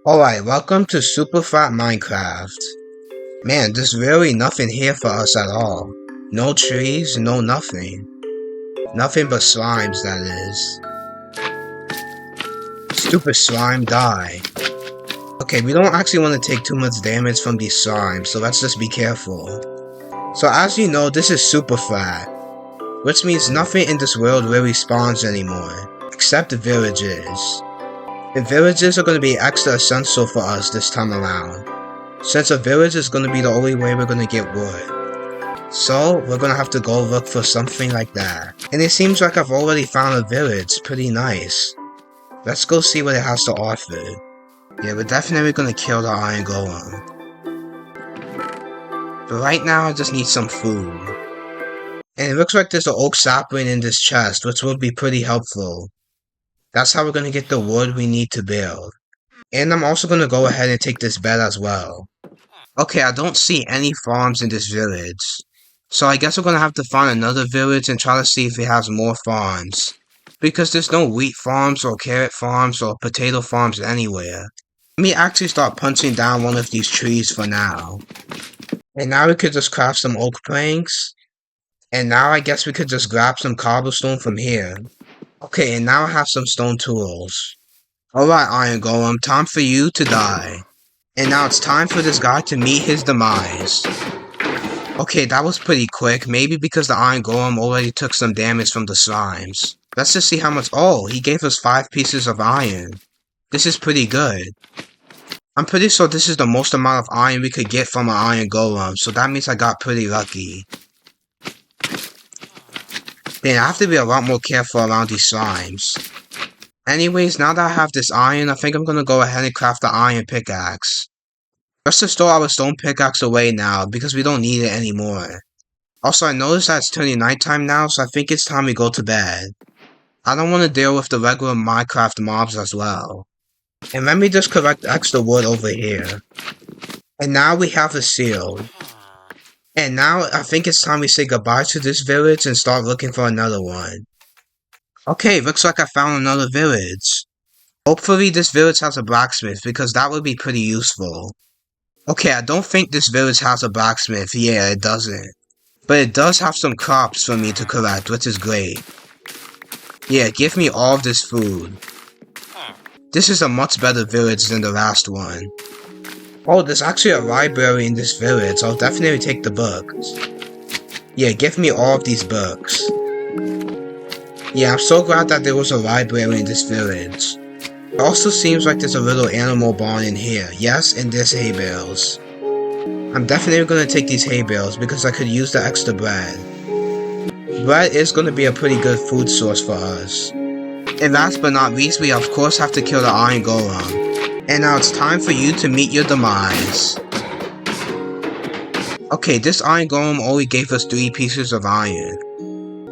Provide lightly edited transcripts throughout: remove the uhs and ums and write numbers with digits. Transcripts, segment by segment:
Alright, welcome to Super Fat Minecraft. Man, there's really nothing here for us at all. No trees, no nothing. Nothing but slimes, that is. Stupid slime, die. Okay, we don't actually want to take too much damage from these slimes, so let's just be careful. So as you know, this is super flat, which means nothing in this world really spawns anymore, except the villages. And villages are going to be extra essential for us this time around, since a village is going to be the only way we're going to get wood. So, we're going to have to go look for something like that. And it seems like I've already found a village, pretty nice. Let's go see what it has to offer. Yeah, we're definitely going to kill the iron golem. But right now I just need some food. And it looks like there's an oak sapling in this chest, which will be pretty helpful. That's how we're going to get the wood we need to build. And I'm also going to go ahead and take this bed as well. Okay, I don't see any farms in this village. So I guess we're going to have to find another village and try to see if it has more farms. Because there's no wheat farms or carrot farms or potato farms anywhere. Let me actually start punching down one of these trees for now. And now we could just craft some oak planks. And now I guess we could just grab some cobblestone from here. Okay, and now I have some stone tools. Alright, Iron Golem, time for you to die. And now it's time for this guy to meet his demise. Okay, that was pretty quick, maybe because the Iron Golem already took some damage from the slimes. Let's just see how much— oh, he gave us 5 pieces of iron. This is pretty good. I'm pretty sure this is the most amount of iron we could get from an Iron Golem, so that means I got pretty lucky. Then I have to be a lot more careful around these slimes. Anyways, now that I have this iron, I think I'm gonna go ahead and craft the iron pickaxe. Let's just throw our stone pickaxe away now, because we don't need it anymore. Also, I noticed that it's turning nighttime now, so I think it's time we go to bed. I don't want to deal with the regular Minecraft mobs as well. And let me just collect extra wood over here. And now we have a seal. And now I think it's time we say goodbye to this village and start looking for another one. Okay, looks like I found another village. Hopefully this village has a blacksmith, because that would be pretty useful. Okay, I don't think this village has a blacksmith. Yeah, it doesn't. But it does have some crops for me to collect, which is great. Yeah, give me all of this food. This is a much better village than the last one. Oh, there's actually a library in this village. I'll definitely take the books. Yeah, give me all of these books. Yeah, I'm so glad that there was a library in this village. It also seems like there's a little animal barn in here. Yes, and there's hay bales. I'm definitely going to take these hay bales because I could use the extra bread. Bread is going to be a pretty good food source for us. And last but not least, we of course have to kill the Iron Golem. And now it's time for you to meet your demise. Okay, this Iron Golem only gave us 3 pieces of iron.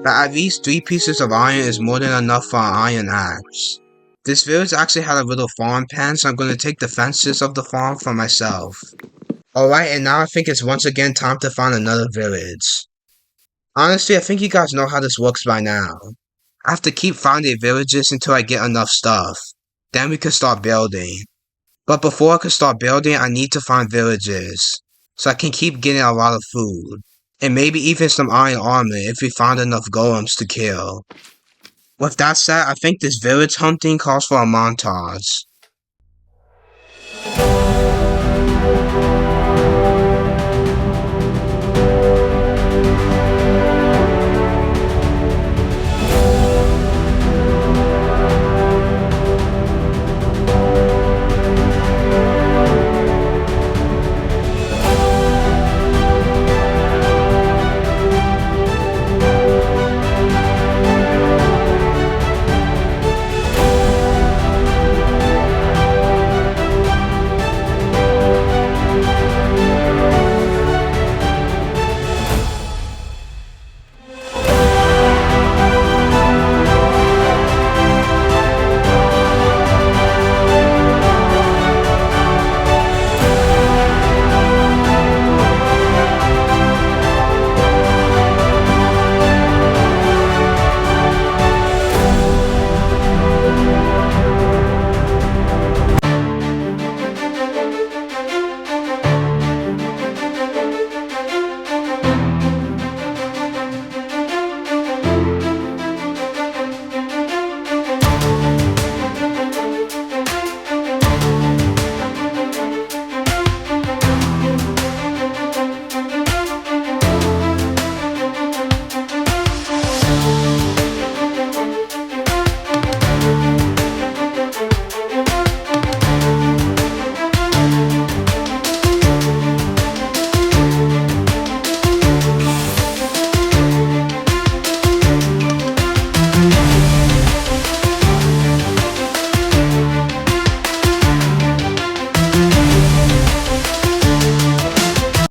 But at least 3 pieces of iron is more than enough for an iron axe. This village actually had a little farm pen, so I'm going to take the fences of the farm for myself. Alright, and now I think it's once again time to find another village. Honestly, I think you guys know how this works by now. I have to keep finding villages until I get enough stuff. Then we can start building. But before I can start building, I need to find villages, so I can keep getting a lot of food. And maybe even some iron armor if we find enough golems to kill. With that said, I think this village hunting calls for a montage.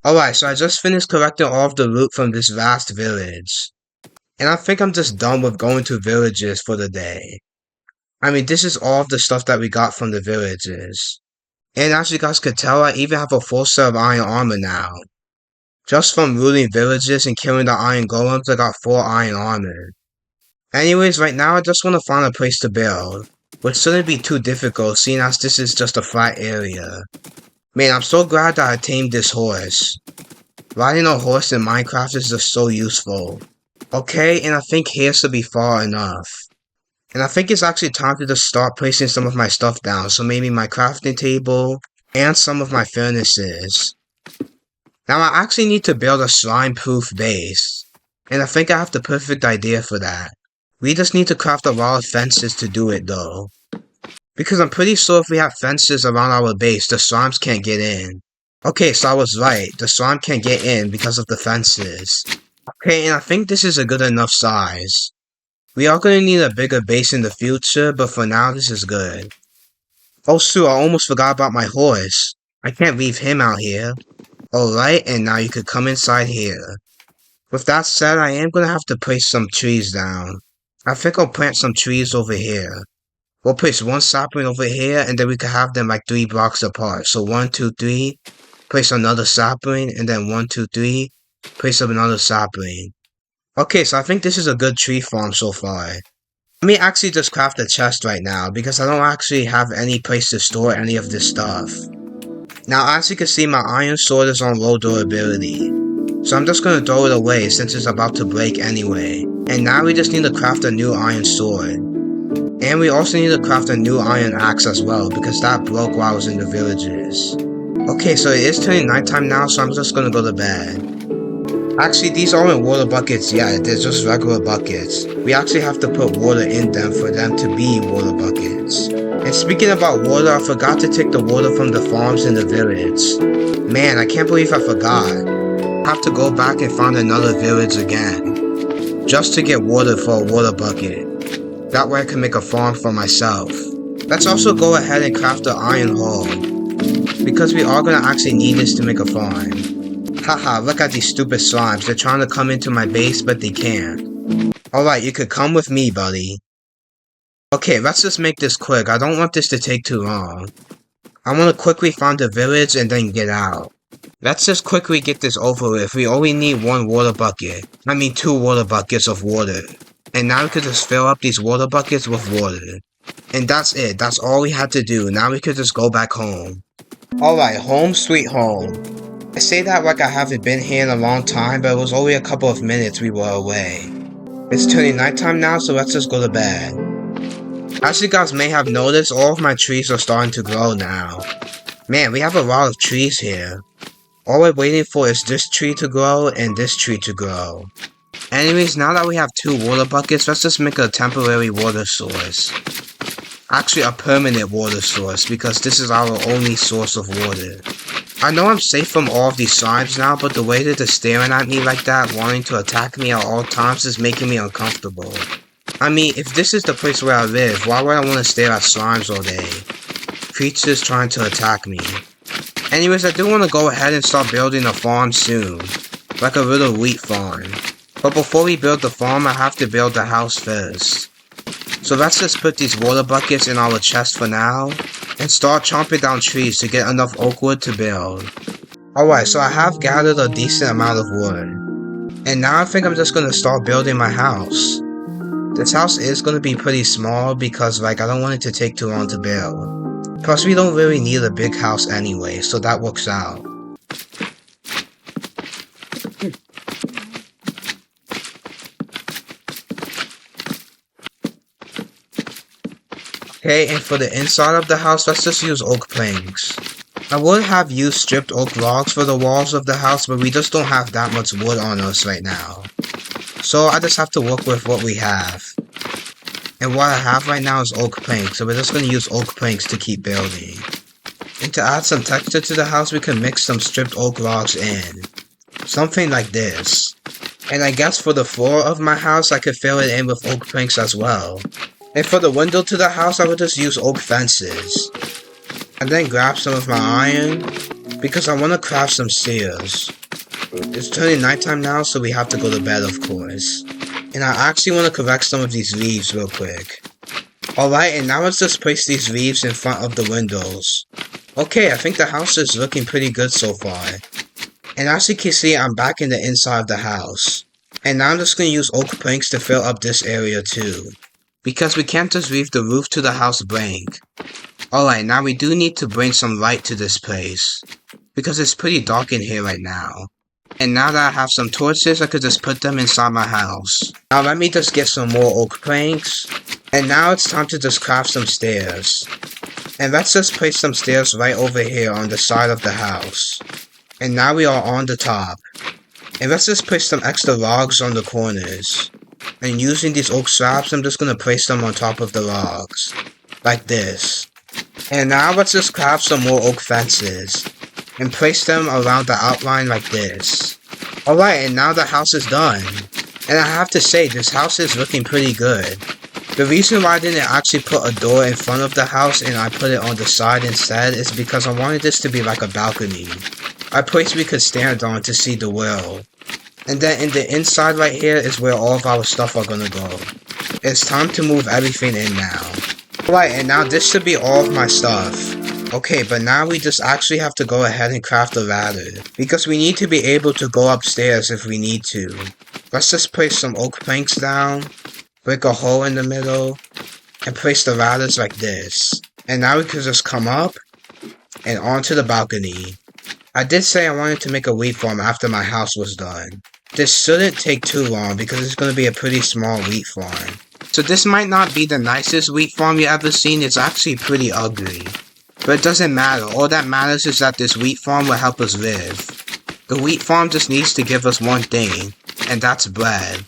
Alright, so I just finished collecting all of the loot from this vast village. And I think I'm just done with going to villages for the day. I mean, this is all of the stuff that we got from the villages. And as you guys could tell, I even have a full set of iron armor now. Just from looting villages and killing the iron golems, I got 4 iron armor. Anyways, right now I just want to find a place to build, which shouldn't be too difficult seeing as this is just a flat area. Man, I'm so glad that I tamed this horse. Riding a horse in Minecraft is just so useful. Okay, and I think here should be far enough. And I think it's actually time to just start placing some of my stuff down, so maybe my crafting table, and some of my furnaces. Now I actually need to build a slime-proof base, and I think I have the perfect idea for that. We just need to craft a lot of fences to do it though. Because I'm pretty sure if we have fences around our base, the slimes can't get in. Okay, so I was right, the slime can't get in because of the fences. Okay, and I think this is a good enough size. We are going to need a bigger base in the future, but for now this is good. Oh shoot, I almost forgot about my horse. I can't leave him out here. Alright, and now you could come inside here. With that said, I am going to have to place some trees down. I think I'll plant some trees over here. We'll place one sapling over here, and then we can have them like 3 blocks apart. So 1, 2, 3, place another sapling, and then 1, 2, 3, place up another sapling. Okay, so I think this is a good tree farm so far. Let me actually just craft a chest right now, because I don't actually have any place to store any of this stuff. Now, as you can see, my iron sword is on low durability. So I'm just going to throw it away since it's about to break anyway. And now we just need to craft a new iron sword. And we also need to craft a new iron axe as well, because that broke while I was in the villages. Okay, so it is turning nighttime now, so I'm just going to go to bed. Actually, these aren't water buckets yet, they're just regular buckets. We actually have to put water in them for them to be water buckets. And speaking about water, I forgot to take the water from the farms in the village. Man, I can't believe I forgot. I have to go back and find another village again. Just to get water for a water bucket. That way I can make a farm for myself. Let's also go ahead and craft an iron hull. Because we are going to actually need this to make a farm. Haha, look at these stupid slimes. They're trying to come into my base, but they can't. Alright, you could come with me, buddy. Okay, let's just make this quick. I don't want this to take too long. I want to quickly find a village and then get out. Let's just quickly get this over with. We only need 1 water bucket. I mean 2 water buckets of water. And now we could just fill up these water buckets with water. And that's it. That's all we had to do. Now we could just go back home. Alright, home sweet home. I say that like I haven't been here in a long time, but it was only a couple of minutes we were away. It's turning nighttime now, so let's just go to bed. As you guys may have noticed, all of my trees are starting to grow now. Man, we have a lot of trees here. All we're waiting for is this tree to grow and this tree to grow. Anyways, now that we have 2 water buckets, let's just make a temporary water source. Actually, a permanent water source, because this is our only source of water. I know I'm safe from all of these slimes now, but the way that they're staring at me like that, wanting to attack me at all times, is making me uncomfortable. I mean, if this is the place where I live, why would I want to stare at slimes all day? Creatures trying to attack me. Anyways, I do want to go ahead and start building a farm soon. Like a little wheat farm. But before we build the farm, I have to build the house first. So let's just put these water buckets in our chest for now, and start chopping down trees to get enough oak wood to build. Alright, so I have gathered a decent amount of wood. And now I think I'm just going to start building my house. This house is going to be pretty small because like I don't want it to take too long to build. Plus we don't really need a big house anyway, so that works out. Okay, and for the inside of the house, let's just use oak planks. I would have used stripped oak logs for the walls of the house, but we just don't have that much wood on us right now. So I just have to work with what we have. And what I have right now is oak planks, so we're just going to use oak planks to keep building. And to add some texture to the house, we can mix some stripped oak logs in. Something like this. And I guess for the floor of my house, I could fill it in with oak planks as well. And for the window to the house, I would just use oak fences. And then grab some of my iron, because I want to craft some stairs. It's turning nighttime now, so we have to go to bed, of course. And I actually want to correct some of these leaves real quick. Alright, and now let's just place these leaves in front of the windows. Okay, I think the house is looking pretty good so far. And as you can see, I'm back in the inside of the house. And now I'm just going to use oak planks to fill up this area too. Because we can't just leave the roof to the house blank. Alright, now we do need to bring some light to this place. Because it's pretty dark in here right now. And now that I have some torches, I could just put them inside my house. Now let me just get some more oak planks. And now it's time to just craft some stairs. And let's just place some stairs right over here on the side of the house. And now we are on the top. And let's just place some extra logs on the corners. And using these oak slabs, I'm just going to place them on top of the logs. Like this. And now let's just craft some more oak fences. And place them around the outline like this. Alright, and now the house is done. And I have to say, this house is looking pretty good. The reason why I didn't actually put a door in front of the house and I put it on the side instead is because I wanted this to be like a balcony. A place we could stand on to see the world. And then in the inside right here is where all of our stuff are gonna go. It's time to move everything in now. Alright, and now this should be all of my stuff. Okay, but now we just actually have to go ahead and craft a ladder. Because we need to be able to go upstairs if we need to. Let's just place some oak planks down. Break a hole in the middle. And place the ladders like this. And now we can just come up. And onto the balcony. I did say I wanted to make a wheat farm after my house was done. This shouldn't take too long because it's going to be a pretty small wheat farm. So this might not be the nicest wheat farm you ever seen. It's actually pretty ugly. But it doesn't matter. All that matters is that this wheat farm will help us live. The wheat farm just needs to give us one thing, and that's bread.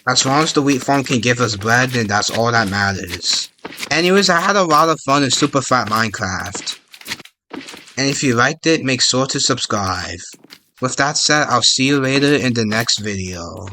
As long as the wheat farm can give us bread, then that's all that matters. Anyways, I had a lot of fun in Super Fat Minecraft. And if you liked it, make sure to subscribe. With that said, I'll see you later in the next video.